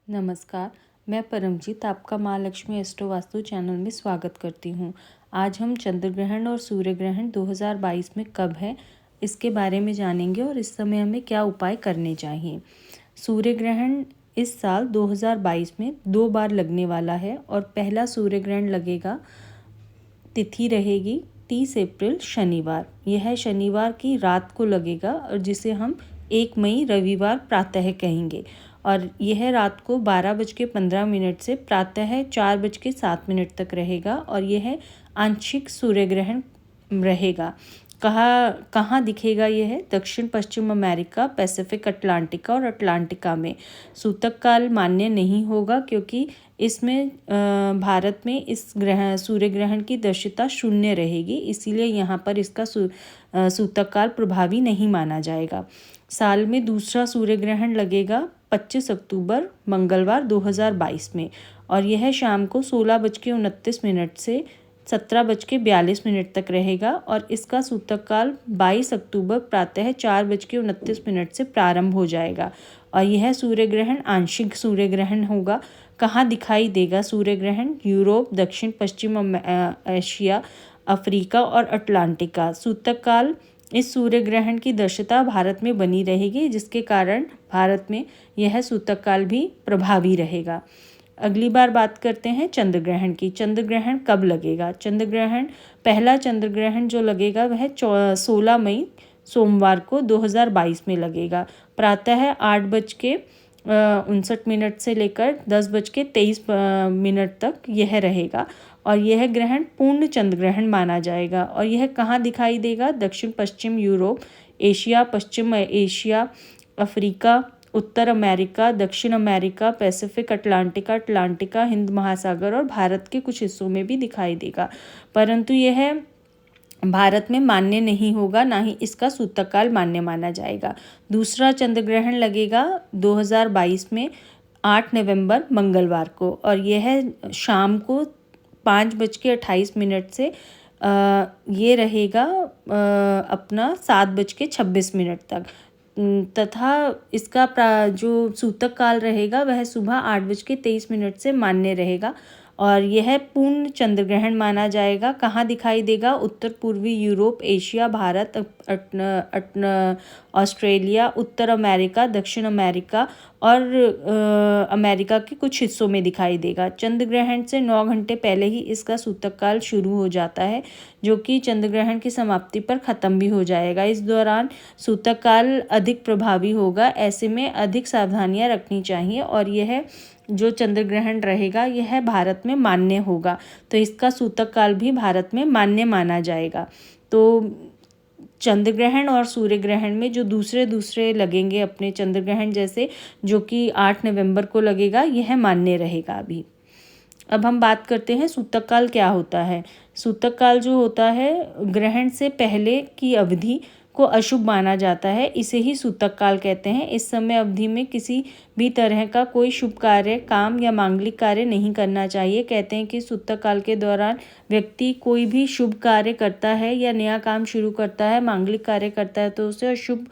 नमस्कार, मैं परमजीत आपका माँ लक्ष्मी एस्ट्रो वास्तु चैनल में स्वागत करती हूँ। आज हम चंद्र ग्रहण और सूर्य ग्रहण 2022 में कब है इसके बारे में जानेंगे और इस समय हमें क्या उपाय करने चाहिए। सूर्य ग्रहण इस साल 2022 में 2 बार लगने वाला है और पहला सूर्य ग्रहण लगेगा, तिथि रहेगी 30 अप्रैल शनिवार। यह शनिवार की रात को लगेगा और जिसे हम 1 मई रविवार प्रातः कहेंगे और यह रात को 12:15 से प्रातः 4:07 तक रहेगा और यह आंशिक सूर्य ग्रहण रहेगा। कहाँ दिखेगा यह? दक्षिण पश्चिम अमेरिका, पैसिफिक अटलांटिका और अटलांटिका में। सूतक काल मान्य नहीं होगा क्योंकि इसमें भारत में इस सूर्य ग्रहण की दृश्यता 0 रहेगी, इसीलिए यहाँ पर इसका सूतक काल प्रभावी नहीं माना जाएगा। साल में दूसरा सूर्य ग्रहण लगेगा 25 अक्टूबर मंगलवार 2022 में और यह शाम को 16:29 से 17:42 तक रहेगा और इसका सूतक काल 22 अक्टूबर प्रातः 4:29 से प्रारंभ हो जाएगा और यह सूर्य ग्रहण आंशिक सूर्य ग्रहण होगा। कहाँ दिखाई देगा सूर्य ग्रहण? यूरोप, दक्षिण पश्चिम एशिया, अफ्रीका और अटलांटिका। सूतक काल इस सूर्य ग्रहण की दृश्यता भारत में बनी रहेगी, जिसके कारण भारत में यह सूतक काल भी प्रभावी रहेगा। अगली बार बात करते हैं चंद्र ग्रहण की। चंद्र ग्रहण कब लगेगा? चंद्र ग्रहण पहला चंद्र ग्रहण जो लगेगा वह 16 मई सोमवार को 2022 में लगेगा। प्रातः 8:59 से लेकर 10:23 तक यह रहेगा और यह ग्रहण पूर्ण चंद्र ग्रहण माना जाएगा और यह कहाँ दिखाई देगा? दक्षिण पश्चिम यूरोप, एशिया, पश्चिम एशिया, अफ्रीका, उत्तर अमेरिका, दक्षिण अमेरिका, पैसिफिक अटलांटिका, हिंद महासागर और भारत के कुछ हिस्सों में भी दिखाई देगा, परंतु यह भारत में मान्य नहीं होगा, ना ही इसका सूतक काल मान्य माना जाएगा। दूसरा चंद्र ग्रहण लगेगा 2022 में 8 नवंबर मंगलवार को और यह शाम को 5:28 से ये रहेगा अपना 7:26 तक तथा इसका जो सूतक काल रहेगा वह सुबह 8:23 से मान्य रहेगा और यह पूर्ण चंद्र ग्रहण माना जाएगा। कहाँ दिखाई देगा? उत्तर पूर्वी यूरोप, एशिया, भारत, ऑस्ट्रेलिया, उत्तर अमेरिका, दक्षिण अमेरिका और अमेरिका के कुछ हिस्सों में दिखाई देगा। चंद्र ग्रहण से 9 घंटे पहले ही इसका सूतक काल शुरू हो जाता है, जो कि चंद्र ग्रहण की समाप्ति पर ख़त्म भी हो जाएगा। इस दौरान सूतक काल अधिक प्रभावी होगा, ऐसे में अधिक सावधानियां रखनी चाहिए और यह जो चंद्र ग्रहण रहेगा यह भारत में मान्य होगा, तो इसका सूतक काल भी भारत में मान्य माना जाएगा। तो चंद्र ग्रहण और सूर्य ग्रहण में जो दूसरे लगेंगे अपने चंद्र ग्रहण जैसे, जो कि 8 नवंबर को लगेगा, यह मान्य रहेगा अभी। अब हम बात करते हैं सूतक काल क्या होता है। सूतक काल जो होता है ग्रहण से पहले की अवधि को अशुभ माना जाता है, इसे ही सूतक काल कहते हैं। इस समय अवधि में किसी भी तरह का कोई शुभ कार्य, काम या मांगलिक कार्य नहीं करना चाहिए। कहते हैं कि सूतक काल के दौरान व्यक्ति कोई भी शुभ कार्य करता है या नया काम शुरू करता है, मांगलिक कार्य करता है, तो उसे शुभ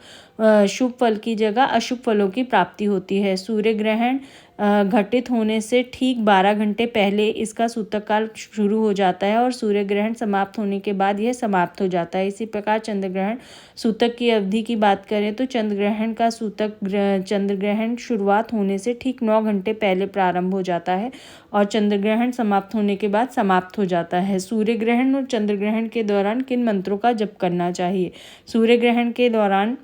फल की जगह अशुभ फलों की प्राप्ति होती है। सूर्य ग्रहण घटित होने से ठीक 12 घंटे पहले इसका सूतक काल शुरू हो जाता है और सूर्य ग्रहण समाप्त होने के बाद यह समाप्त हो जाता है। इसी प्रकार चंद्र ग्रहण सूतक की अवधि की बात करें तो चंद्र ग्रहण शुरुआत होने से ठीक 9 घंटे पहले प्रारंभ हो जाता है और चंद्र ग्रहण समाप्त होने के बाद समाप्त हो जाता है। सूर्य ग्रहण और चंद्र ग्रहण के दौरान किन मंत्रों का जप करना चाहिए? सूर्य ग्रहण के दौरान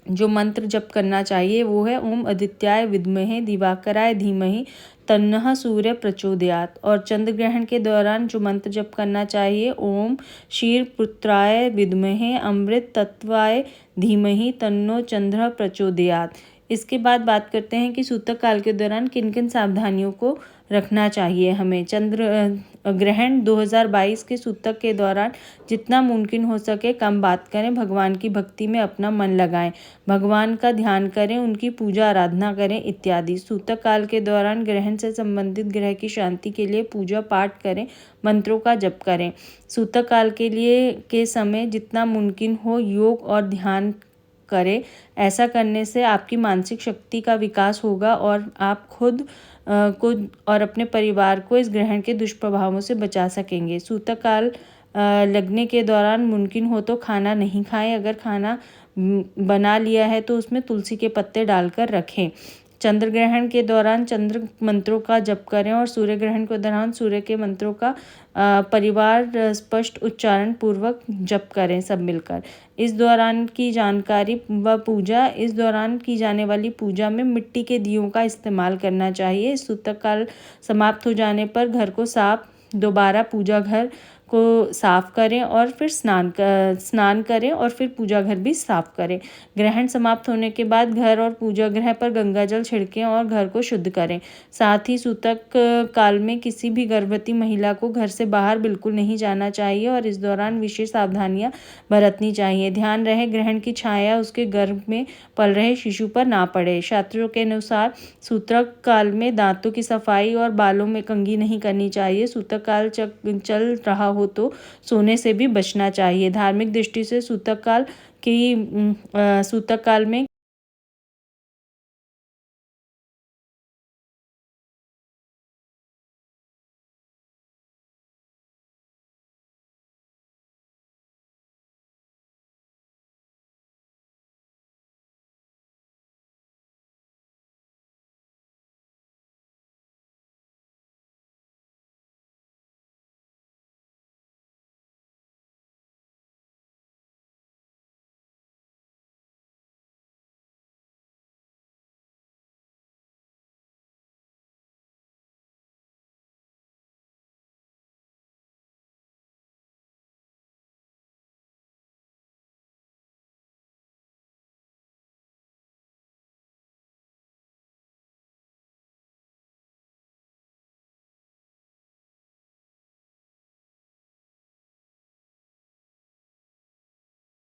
जो मंत्र जप करना चाहिए वो है ओम आदित्याय विद्महे दिवाकराय धीमहि तन्नः सूर्य प्रचोदयात्। और चंद्र ग्रहण के दौरान जो मंत्र जप करना चाहिए ओम क्षीरपुत्राय विद्महे अमृत तत्वाय धीमहि तन्नो चंद्र प्रचोदयात्। इसके बाद बात करते हैं कि सूतक काल के दौरान किन किन सावधानियों को रखना चाहिए हमें। चंद्र ग्रहण 2022 के सूतक के दौरान जितना मुमकिन हो सके कम बात करें, भगवान की भक्ति में अपना मन लगाएं, भगवान का ध्यान करें, उनकी पूजा आराधना करें इत्यादि। सूतक काल के दौरान ग्रहण से संबंधित ग्रह की शांति के लिए पूजा पाठ करें, मंत्रों का जप करें। सूतक काल के समय जितना मुमकिन हो योग और ध्यान करें। ऐसा करने से आपकी मानसिक शक्ति का विकास होगा और आप खुद को और अपने परिवार को इस ग्रहण के दुष्प्रभावों से बचा सकेंगे। सूतक काल लगने के दौरान मुमकिन हो तो खाना नहीं खाएं। अगर खाना बना लिया है तो उसमें तुलसी के पत्ते डालकर रखें। चंद्र ग्रहण के दौरान चंद्र मंत्रों का जप करें और सूर्य ग्रहण के दौरान सूर्य के मंत्रों का परिवार स्पष्ट उच्चारण पूर्वक जप करें सब मिलकर। इस दौरान की जानकारी व पूजा, इस दौरान की जाने वाली पूजा में मिट्टी के दियों का इस्तेमाल करना चाहिए। सूतक काल समाप्त हो जाने पर घर को साफ, दोबारा पूजा घर को साफ करें और फिर स्नान करें और फिर पूजा घर भी साफ करें। ग्रहण समाप्त होने के बाद घर और पूजा गृह पर गंगा जल छिड़कें और घर को शुद्ध करें। साथ ही सूतक काल में किसी भी गर्भवती महिला को घर से बाहर बिल्कुल नहीं जाना चाहिए और इस दौरान विशेष सावधानियां बरतनी चाहिए। ध्यान रहे ग्रहण की छाया उसके गर्भ में पल रहे शिशु पर ना पड़े। शास्त्रों के अनुसार सूतक काल में दांतों की सफाई और बालों में कंघी नहीं करनी चाहिए। सूतक काल चल रहा हो तो सोने से भी बचना चाहिए। धार्मिक दृष्टि से सूतक काल में